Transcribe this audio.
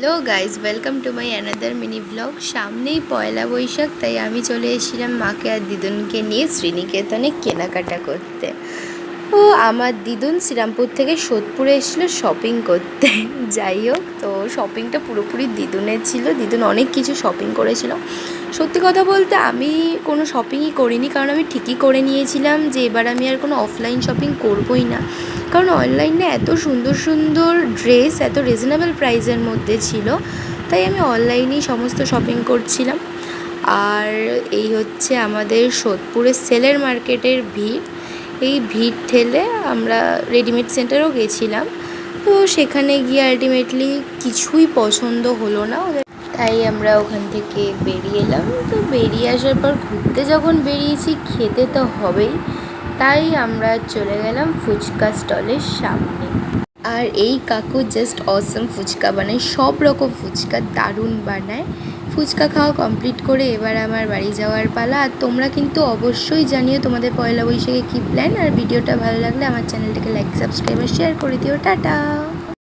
Hello guys, welcome to my another mini blog. সামনেই পয়লা বৈশাখ, তাই আমি চলে এসেছিলাম মাকে আর দিদুনকে নিয়ে শ্রীনিকেতনে কেনাকাটা করতে। ও আমার দিদুন শ্রীরামপুর থেকে সোদপুরে এসেছিলো শপিং করতে। যাই হোক, তো শপিংটা পুরোপুরি দিদুনের ছিল। দিদুন অনেক কিছু শপিং করেছিল। সত্যি কথা বলতে আমি কোনো শপিংই করিনি, কারণ আমি ঠিকই করে নিয়েছিলাম যে এবার আমি আর কোনো অফলাইন শপিং করবই না, কারণ অনলাইনে এত সুন্দর সুন্দর ড্রেস এত রিজনেবল প্রাইসের মধ্যে ছিল, তাই আমি অনলাইনেই সমস্ত শপিং করছিলাম। আর এই হচ্ছে আমাদের সোদপুরের সেলের মার্কেটের ভিড়। এই ভিড় ঠেলে আমরা রেডিমেড সেন্টারও গেছিলাম, তো সেখানে গিয়ে আলটিমেটলি কিছুই পছন্দ হলো না, তাই আমরা ওখান থেকে বেরিয়ে এলাম। তো বেরিয়ে আসার পর ঘুরতে যখন বেরিয়েছি, খেতে তো হবেই, তাই আমরা চলে গেলাম ফুচকা স্টলের সামনে। আর এই কাকু জাস্ট অসম ফুচকা বানায়, সব রকম ফুচকা দারুণ বানায়। ফুচকা খাওয়া কমপ্লিট করে এবার আমার বাড়ি যাওয়ার পালা। আর তোমরা কিন্তু অবশ্যই জানিও তোমাদের পয়লা বৈশাখে কী প্ল্যান। আর ভিডিওটা ভালো লাগলে আমার চ্যানেলটাকে লাইক, সাবস্ক্রাইব আর শেয়ার করে দিও। টাটা।